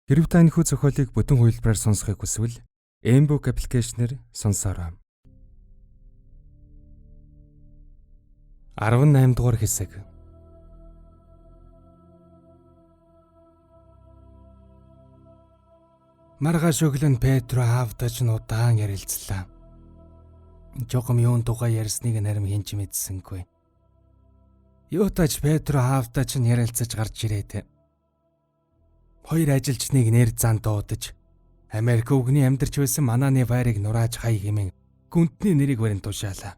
Хэрэв та энэхүү зохиолыг бүтэн хувилбараар сонсохыг хүсвэл Mbook аппликейшнээр сонсоорой. 18 дугаар хэсэг. Маргааш өглөө Петро аавдаж нь удаан ярилцлаа. Жохом юун тухай ярьсныг нарим хинч мэдсэнгүй. Юутаж Петро аавдаж нь ярилцаж гарч ирээд хоёр ажилчныг нэр зан дуудаж Америк өвгний амьдарч байсан Мананы байрыг нурааж хай хэмээн гүнтний нэрийг барин тушаалаа.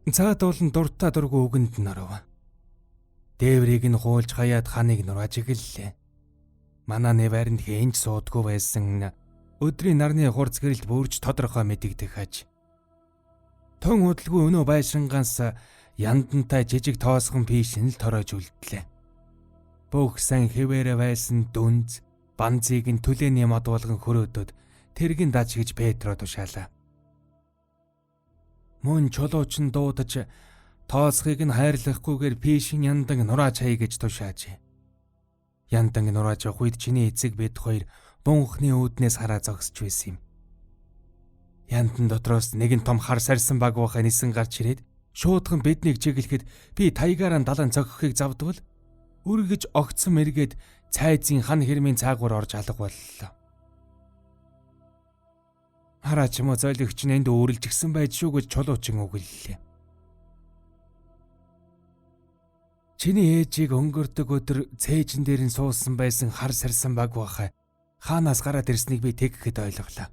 Цаад болон дуртай дургүй үгэнд нь оров. Дээврийг нь хуулж хаяад ханыг нурааж игэллээ. Мананы байранд хэнж суудгүй байсан өдрийн нарны хурц гэрэлд бүрж тодорхой мэдэгдэх аж. Тон хөдөлгүй өнөө байшингаанс яндантай жижиг тоосхон пишин л торож үлдлээ. Бүх сан хэвээрээ байсан дүнз, банзыг нь түлээний мод болгон хөрөөдөд тэргийн даж гэж Петро тушаалаа. Мөн чулууч нь дуудаж тоосхийг нь хайрлахгүйгээр пишин яндан нурааж хай гэж тушаажээ. Яндан нурааж явах үед чиний эцэг бид хоёр бунхны үүднээс хараа зогсож байсан юм. Яндан дотроос нэгэн том хар сарсан баг бахаа нисэн гарч ирээд шуудхан биднийг чиглэхэд би таягаараа далан цогхохыг завдвал үргэж огцсон мэргээд цайзын хан хэрмийн цаагуур орж алга боллоо. Хараач мо зойлогч нь энд өөрлөж гисэн байж шүү гэж чулуучин үгэллээ. Чиний ээжийг өнгөрдөг өдөр цээжин дээр нь суусан байсан хар сарсан баг бахаа хаанаас гараад ирснийг би тэгэхэд ойлголоо.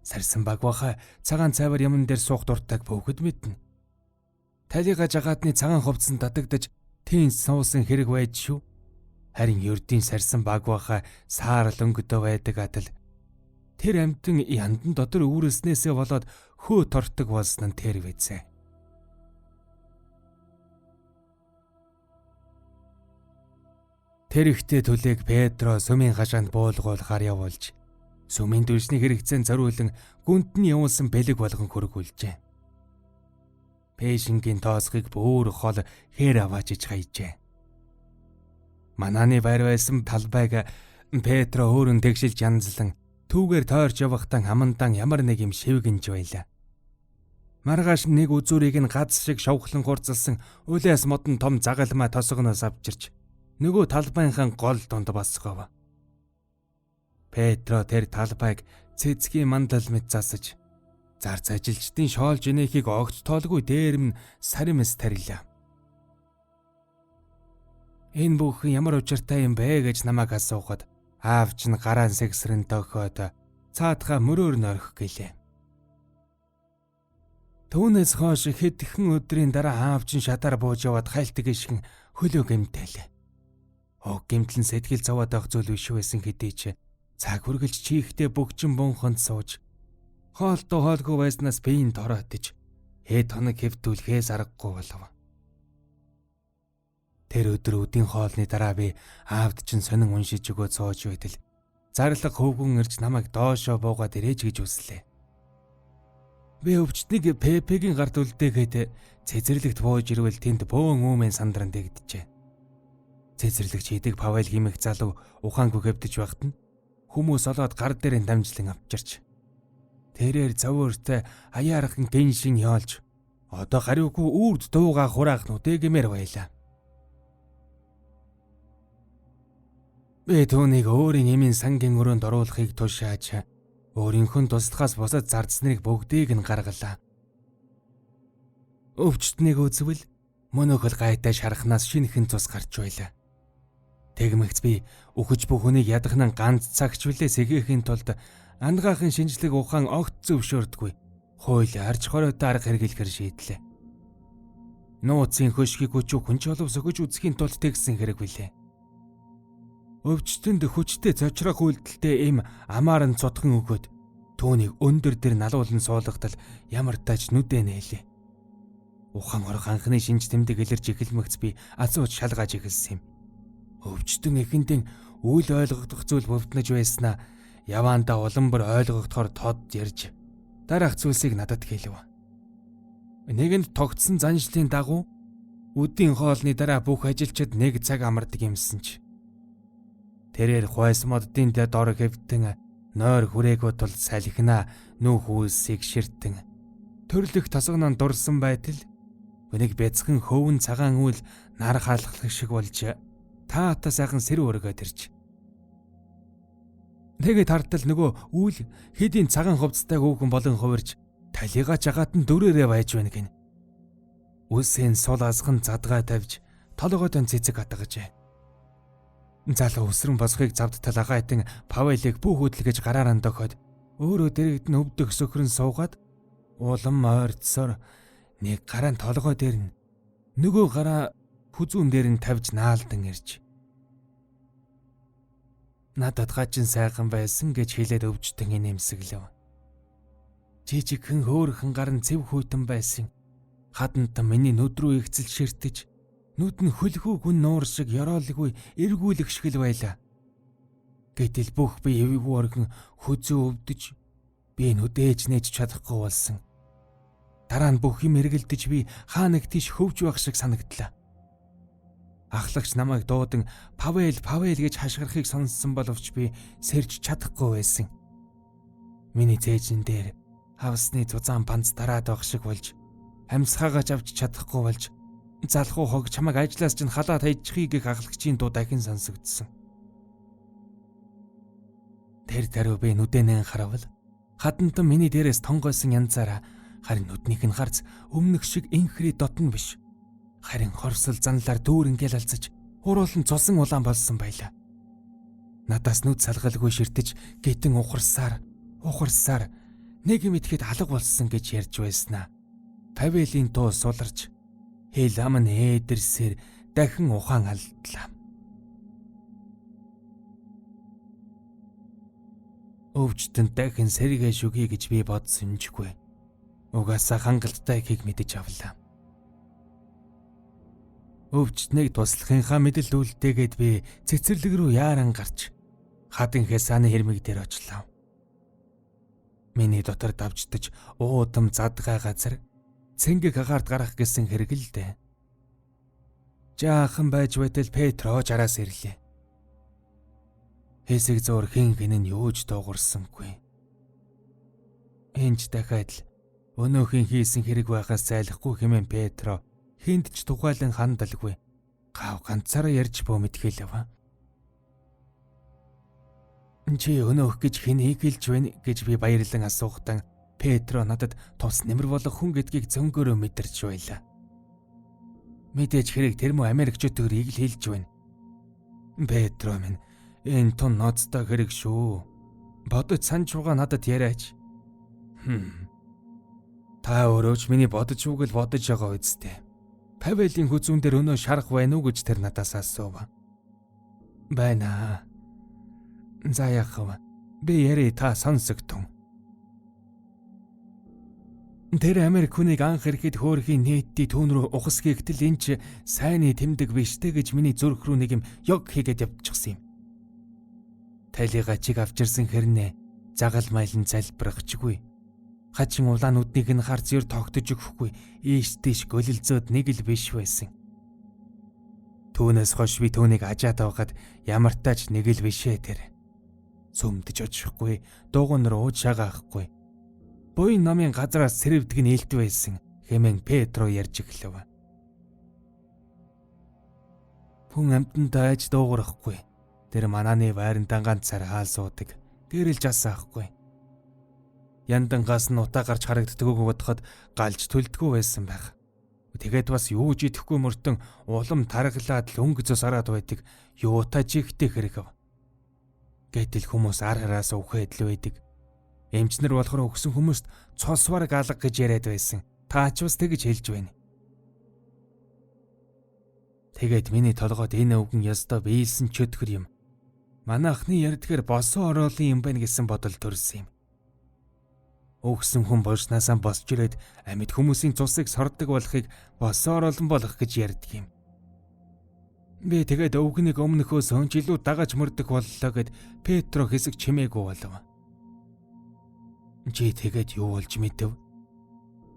Сарсан баг бахаа цагаан цайвар юмн дээр суух дуртайг бөгөд мэднэ. Талига жагаадны цагаан хувцсан датагдаж тийм суусан хэрэг байж шүү. Харин ердийн сарсан баг бахаа саарл өнгөдөө байдаг адил тэр амтэн яндан дотор үүрснээсээ болоод хөө тортог болсон нь тэр вэзээ. Тэр ихтэй төлөг Петро сүмийн хашаанд буулгуулахаар явуулж сүмийн дүрсний хэрэгцээнд зориулан гүнтний явуулсан бэлэг болгон хөргүүлжээ. Пэшингийн тоосхийг бүр хол хээр аваачиж хайжээ. Мананы байр байсан талбайг Петро өөрөн тэгшилж янзлан түүгээр тойрч явахтан хамандан ямар нэг юм шивгэнж байлаа. Маргааш нэг үзүүрийг нь гац шиг шовхлон хурцлсан үлээс модон том загалмай тосгоноос авчирч нөгөө талбайнхан гол донд босгов. Петро тэр талбайг цэцгийн мандал мэт засаж зарц ажилчдын шоолж инээхийг огт тоолгүй дээрм саримс тарилаа. Энэ бүх ямар учиртай юм бэ гэж намайг асуухад аавч нь гараан сэгсрэн дохиод цаатга мөрөөр нь орхих гэлээ. Түүнээс хойш хэдхэн өдрийн дараа аавч нь шатаар бууж яваад хайлтг ишгэн хөлөө гэмтэлээ. Гэмтлэн сэтгэл зовоод авах зүйл биш байсан хэдий ч цаг хүргэлж чихтэй бөгжин бунхонд сууж хоолтой хоолгүй байснаас биеийн тороотж хэд хоног хэвтүүлэхээс аргагүй болов. Тэр өдөр өдийн хоолны дараа би аавд чинь сонин уншиж өгөө цоож байтал зарлаг хөвгөн ирж намайг доошоо буугаад ирээж гэж хүслээ. Би өвчтнийг Пепегийн гарт үлдээгээд цэцэрлэгт бууж ирвэл тэнд бөөн үүмэн сандран дэгдэжээ. Цэцэрлэгч идэг Павел химэх залуу ухаангүй хэвдэж байхад нь хүмүүс олоод гар дээр нь дамжлан авчирч тэрээр зовоортой аяархан гиншин яолж одоо хариугүй үрд дууга хураахнуудыг гэмээр байлаа. Би түүнийг өөрийн эмийн сангийн өрөөнд оруулахыг тушааж өөрийнхөө туслахаас бусад зардсныг бүгдийг нь гаргалаа. Өвчтнийг үзвэл мөнөөхөл гайтай шархнаас шинэхэн цус гарч байлаа. Тэгмэгц би үхэж бүх хүнийг ядахнан ганц цагч үлээс эгээхийн тулд андгаахын шинжлэх ухаан огт зөвшөөрдөггүй. Хууль арж хоройтой арга хэрэглэхээр шийдлээ. Нууцын хөшгийг хүчүү хүнч олов сөхөж үзэхийн тулд тэгсэн хэрэг билээ. Өвчтөнд хүчтэй цочрох үйлдэлтэй им амаар нь цутхан өгөөд түүнийг өндөр дээр налуулан суулгатал ямар тач нүдэ нээлээ. Ухаан орох анхны шинж тэмдэг илэрч эхэлмэгц би азууж шалгааж эхэлсэн юм. Өвчтөн эхэндээ үйл ойлгогдох зүйл бовднож байснаа яваандаа улам бүр ойлгогдохоор тод ярьж дараах зүйлсийг надад хэлв. Нэгэнд тогтсон заншлын дагуу Өдийн хоолны дараа бүх ажилчид 1 цаг амардаг юмсан ч. Тэрээр хойс моддын дор хэвтэн нойр хүрээгүй тул салхинаа нүүх үйлсийг ширтэн төрлөх тосгонон дурсан байтал хүнийг бяцхан хөвөн цагаан үйл нар хаалхлах шиг болж таата сайхан сэр өргөд ирж. Тэгээд хартал нөгөө үйл хэдийн цагаан хувцастай хөөхөн болон хувирж талигаа жагаат нь дөрөөрөө байж байна гин. Үсийн сул азхан задгаа тавьж толгойд цэцэг хатгажээ. Залуу өсрөн босхийг завдтал агайтан Павелийг бүх хөдөлгөж гараараа дохоод өөрөө дэрэгдэн өвдөх сөхрөн суугаад улам ойрцсоор нэг гараа толгой дээр нь нөгөө гараа хүзүүн дээр нь тавьж наалдан ирж. Надад гачин сайхан байсан гэж хэлээд өвчтөн инээмсэглэв. Жижигхэн хөөрхөн гар нь цэв хүйтэн байсан. Хадантан миний нүд рүү ихцэл ширтэж, нүд нь хөлхүү гүн нуур шиг ёроолгүй эргүүлэх шиг л байлаа. Гэтэл бүх би эвгүй оргин хүзүү өвдөж, би нүдээж нээж чадахгүй болсон. Дараа нь бүх юм эргэлдэж би хаа нэг тийш хөвж байх шиг санагдлаа. Ахлагч намайг дуудан Павел гэж хашгирахыг сонссон боловч би сэрж чадахгүй байсан. Миний цээжин дээр хавсны зузаан банц дараад байх шиг болж, амьсгаагач авч чадахгүй болж, залхуу хог чамайг ажлаас чинь халаад хайчихъя гэх ахлагчийн дуу дахин сонсогдсон. Тэр даруй би нүдэнэн харавал хадантан миний дээрээс тонгойсон янзаараа харин нүднийх нь харц өмнөх шиг инхри дотн биш. Харин хорсол занлаар дүүр ингээл алцаж уруулан цусан улаан болсон байлаа. Надаас нүд салгалгүй ширтэж гитэн ухарсаар нэг юм итгэхэд алга болсон гэж ярьж байснаа. Павелийн дуу суларч хэл ам нь ээдэрсээр дахин ухаан алдлаа. Өвчтөн дахин сэргээ шүгье гэж би бодсонжгүй. Угаасаа хангалттай ихийг мэдэж авлаа. Өвчтнийг туслахынхаа мэдэл үлдээгээд би цэцэрлэг рүү яаран гарч хадын хэсааны хэрмэг дээр очлоо. Миний дотор давжтаж уудам задгай газар цэнгэг агаард гарах гэсэн хэрэгэлдэ. Жаахан байж байтал Петро жараас ирлээ. Хэсэг зур хин нь юуж дуугарсангүй. Энж дахиад л өнөөхин хийсэн хэрэг байхаас зайлахгүй хэмээн Петро хинд ч тухайлан хандалгүй. Гав ганцаараа ярьж бөө мэдхийлв. Чи өнөөх гэж хэнийг хэлж байна гэж би баярлан асуухтан Петро надад тус нэмэр болох хүн гэдгийг зөнгөөрөө мэдэрч байлаа. Мэдээж хэрэг тэр мө Америкчуудээр ийг л хэлж байна. Петро минь энэ тун ноцтой хэрэг шүү. Бодож санаж байгаа надад яриач. Та өөрөөч миний бодож үгэл бодож байгаа үсттэй. Павелийн хүзүүн дээр өнөө шарах байна уу гэж тэр надаас асуув. Байна. За яхав. Би яри та сонсогдсон. Тэр Америк хүнийг анх ирэхэд хөөрхийн нийтдий түүн рүү ухас хийгтэл энэ ч сайнны тэмдэг биштэй гэж миний зүрх рүү нэг юм ёг хийгээд явчихсан юм. Талига чиг авчирсан хэрнээ загал майлан залбирахчгүй. Хачин улаан нүднийг нь хар зэр тогтож өгөхгүй ийш тийш голилцоод нэг л биш байсан. Түүнээс хойш би түүнийг ажаад байгаад ямар тач нэг л бишээ тэр. Сүмдэж очихгүй, дууган руу шагаахгүй. Буян намын газраас сэрвдэг нь ээлт байсан хэмээн Петро ярьж эхлэв. Хүн амтанд айж дуугарахгүй. Тэр манааны байранд ганцаар хаал суудаг. Гэрэл жасаахгүй. Яндангаас нь утаа гарч харагддаггүй бодоход галж төлдгөө байсан байх. Тэгээд бас юу ч идэхгүй мөртөн улам тархлаад л өнгө зөс араад байдаг юутай жигтэй хэрэгв. Гэтэл хүмүүс ар хараас өвхөд л байдаг. Эмчнэр болохоор өгсөн хүмүүст цосвар галга гэж яриад байсан. Та ч бас тэгж хэлж байна. Тэгээд миний толгойд энэ өвгөн ёстой биелсэн чөтгөр юм. Манайхны ярдгээр босон ороолын юм байна гэсэн бодол төрсөн юм. Өгсөн хүн болшнаасаа босч ирээд амьд хүмүүсийн цусыг сордог болохыг босон ороолон болох гэж ярьдаг юм. Би тэгээд өвгөнийг өмнөхөөс илүү дагаж мөрдөх боллоо гэд Петро хэсэг чимээгүй болов. Чи тэгээд юу болж мэдэв?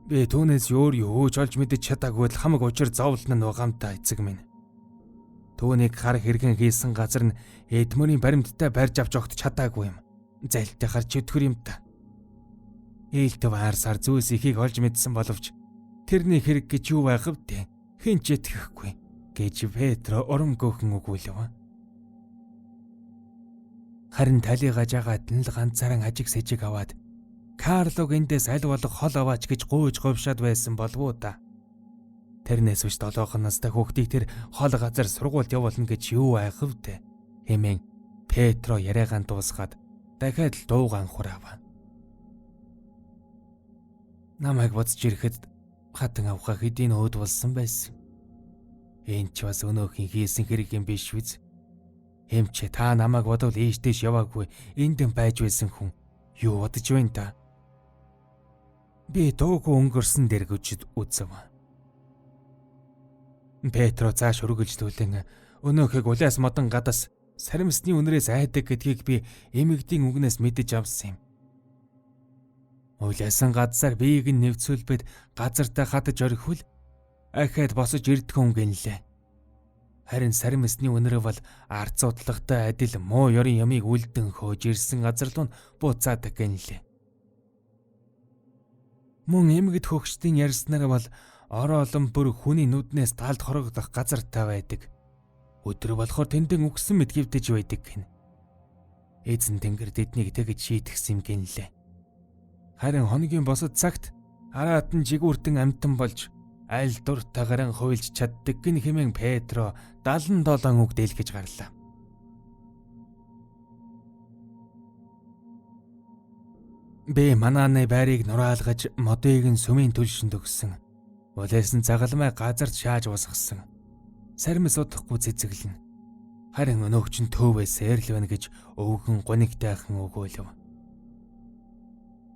Би түүнээс өөр юу ч олж мэдэж чадаагүй л хамаг учир зовлон нь угаамтай эцэг минь. Түүнийг хар хэрхэн хийсэн газар нь эдмөрийн баримттай барьж авч огт чадаагүй юм. Зайлтайхаар чөтгөр юм та. Ээлтэв хаарсаар зүйлс ихийг олж мэдсэн боловч тэрний хэрэг гэж юу байх вэ? Хэн ч итгэхгүй гэж Петро урамгүйхэн өгүүлв. Харин талигаа жагаад нь л ганцаараа ажиг сэжиг аваад Карлог эндээс аль болох хол аваач гэж гуйж говшаад байсан болов уу та. Тэрнээс биш 7 настай хүүхдийг тэр хол газар сургуульд явуулна гэж юу айх вэ? Хэмээн Петро яриагаан дуусгаад дахиад л дуугаан хураав. Намайг бодж ирэхэд хатан авах хэдийн өөд болсон байсан. Энд ч бас өнөөхөн хийсэн хэрэг юм биш үз. Хэмч та намайг бодвол ийштэйш яваагүй энд байж байсан хүн юу бодож байна та? Би дуугүй өнгөрсөн дэргүжид үзв. Петро цааш өргөжлүүлэн өнөөхийг улаас модон гадаас саримсны үнрээс айдаг гэдгийг би эмэгдийн үгнээс мэдэж авсан юм. Улаасан газар биеийг нь нэвцүүлбэд газартаа хатаж орхивол ахаад босож ирдхэн гинлээ. Харин саримсны үнрээ бол ард зодлагтай адил муу ёрын ямыг үлдэн хөөж ирсэн газар руу буцаадаг гинлээ. Мөн эмгэгд хөгчдийн ярьснаар бол ороолон бүр хүний нүднээс талд хорогдох газартай байдаг. Өдөр болохоор тэндэн үгсэн мэдгэвдэж байдаг гин. Эзэн тэнгэр тэднийг тэгж шийтгсэн юм гинлээ. Харин хоногийн босод цагт хараад нь жигүүртэн амтан болж аль дуртайгаар хуйлж чаддаг гин хэмээн Петро 77 үг дэлгэж гарлаа. Би манааны байрыг нураалгаж модыг нь сүмийн түлшинд өгсөн. Улаасан загалмай газарт шааж босгосон. Саримс удахгүй цэцэглэн. Харин өнөөгч нь төвөөс эрл байна гэж өвгөн гонигтайхан өгөөлөв.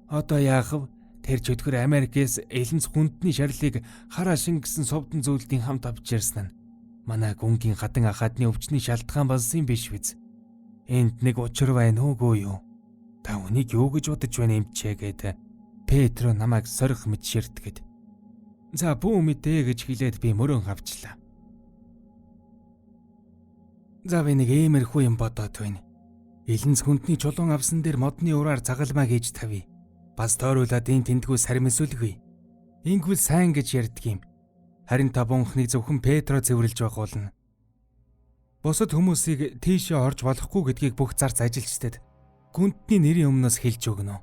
Одоо яах вэ? Тэр чөтгөр Америкээс элэнц хүндний шарлыг хараа шингэсэн совдон зүйлдийн хамт авч ирсэн нь манай гүнгийн хатан ахаадны өвчний шалтгаан болсон юм биш биз? Энд нэг учир байна уугүй юу? Та үнийг юу гэж бодож байна юм чэ гэдэг Петро намайг сорих мэт ширтгэд. За бүү мэдээ гэж хэлээд би мөрөн хавчлаа. За би нэг иймэрхүү юм бодоод байна. Элэнц хүндний чулуун авсан дээр модны ураар загалмаа хийж тавь. Бас тойруулаад энэ тэндгүү саримсүлгүй. Ингүүл сайн гэж ярьдаг юм. Харин та бунхныг зөвхөн Петро цэвэрлж байх болно. Бусад хүмүүсийг тийшээ орж болохгүй гэдгийг бүх зарц ажилчдад гүндний нэрийн өмнөөс хэлж өгнө.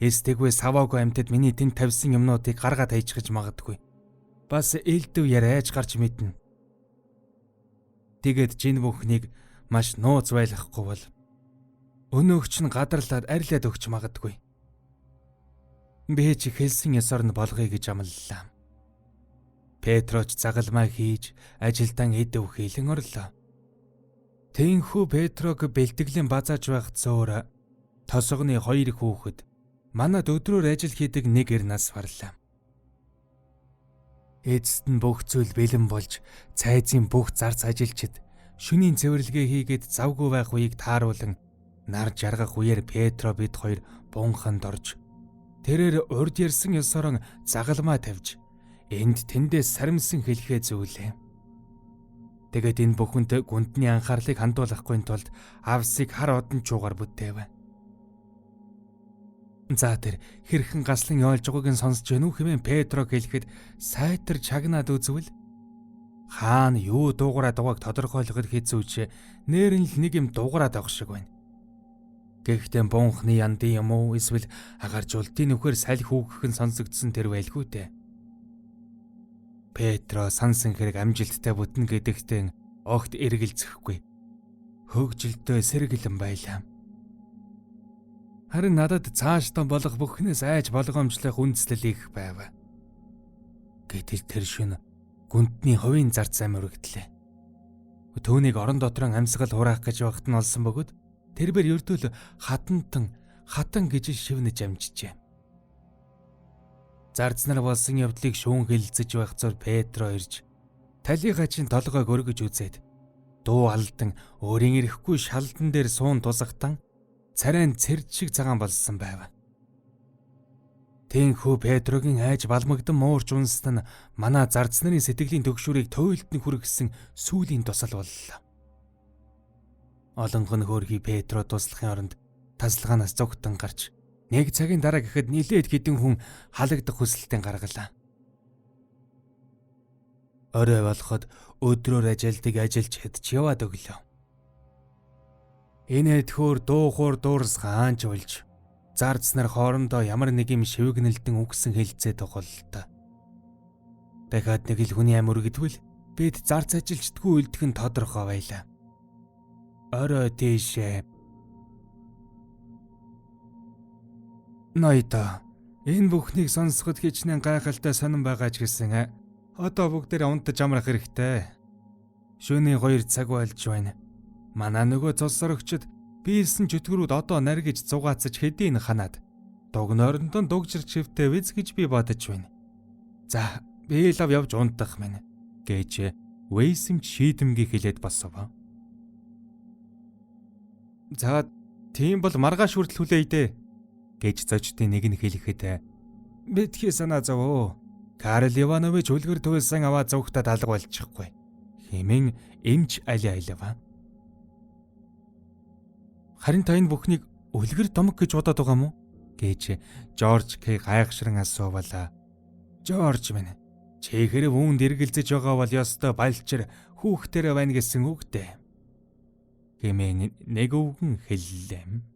Эстэгвэ саваагүй амьтад миний тэнд тавьсан юмнуудыг гаргаад хайчихж магадгүй. Бас элдв яриач гарч мэднэ. Тэгээд жин бүхнийг маш нууц байлгахгүй бол өнөөгч нь гадарлаад арилаад өгч магадгүй. Би ч хэлсэн ёсоор нь болгоё гэж амлалаа. Петроч загалмай хийж ажилдан эдэв хийлэн орлоо. Тэнхүү Петрог бэлтгэлийн базааж байх зөөр тосгоны 2 хүүхэд манад өдрөөр ажил хийдэг нэг эр нас барлаа. Эцэст нь бүх зүйл бэлэн болж цайзын бүх зарц ажилчид шөнийн цэвэрлэгээ хийгээд завгүй байх үеийг тааруулан нар жаргах үеэр Петро бид хоёр бунханд орж тэрээр урд ярьсан ёсоор загалмаа тавьж энд тэндээс саримсан хэлхээ зүйлээ. Тэгээд энэ бүхэнд гүндний анхаарлыг хандуулахгүй тулд авсыг хар одон чуугаар бүтээв. За тэр хэрхэн гаслан явж байгааг нь сонсож гэнүү хэмээн Петро хэлэхэд сайтар чагнаад үзвэл хаана юу дуугараад байгааг тодорхойлоход хэцүүч нээр нь л нэг юм дуугараад авах шиг байна. Гэхдээ бунхны яндын юм уу эсвэл агаржуултын нөхөр салхи хүүгэх нь сонсогдсон тэр байлгүй дээ. Петро сансан хэрэг амжилттай бүтэн гэдэгтэн огт эргэлзэхгүй. Хөгжилтөө сэргэлэн байлаа. Харин надад цаашдаа болох бүхнээс айж болгоомжлох үндслэл их байв. Гэтэл тэр шөнө гүндний хувийн зарц амь өргөдлээ. Төвнийг орон дотроо амьсгал хураах гэж багт нь олсон бөгөөд тэрбэр ердөө хатан гэж шивнэж амжижээ. Зарцнаар болсон явдлыг шүүн хэлэлцэж байх зур Петро ирж талигаа чин толгойг өргөж үзээд дуу алдан өөрийн ирэхгүй шалдан дээр суун тусахтан царайн цэрд шиг цагаан болсон байв. Тэнхүү Петрогийн айж балмагдан муурч унссан нь манай зарц нарын сэтгэлийн төгшүүрийг туйлтны хүргэсэн сүүлийн тусал боллоо. Олонгон хөөрхий Петро туслахын оронд тасалгаанаас зогтон гарч нэг цагийн дараа гэхэд нилээд хэдэн хүн халагдах хүсэлтэн гаргалаа. Орой болоход өдрөөр ажилтг ажилч хэд ч яваад өглөө. Энэ тхөөр дуухуур дуурс хаанч болж зарц нар хоорондоо ямар нэг юм шивгнэлтэн үгсэн хэлцээ тоглолтой. Дахиад нэг л хүний амь өргөдвөл бид зарц ажилчдгүй үлдэх нь тодорхой байлаа. Орой тийшээ. Ноёдоо энэ бүхнийг сонсоход хичнээн гайхалтай сонирн байгаа ч гэсэн одоо бүгдээрээ унтаж амрах хэрэгтэй. Шөнийн 2 цаг болж байна. Манай нөгөө цус сорогчд биелсэн чөтгөрүүд одоо наргиж зугаацаж хэдийн ханаад дугноорондоо дугжирч шивтэй виз гэж би бодож байна. За, би лав явж унтах минь гэж Вэйсэмч шийдэмгий хэлээд босов. За, тийм бол маргааш хүртэл хүлээе гэж зочдын нэг нь хэлэхэд битгий санаа зов. Карл Иванович үлгэр туйлсан аваа зөвхтад алга болчихгүй. Хэмээн эмч али айлава. Харин та энэ бүхнийг үлгэр домог гэж бодоод байгаа мó? Гэж Жорж К гайхшран асуувала. Жорж минь, чи хэрэг үүнд эргэлзэж байгаа бол ёстой балчир хүүхдэрэ байна гэсэн үг дээ. Хэмээн нэг өвгөн хэллээ.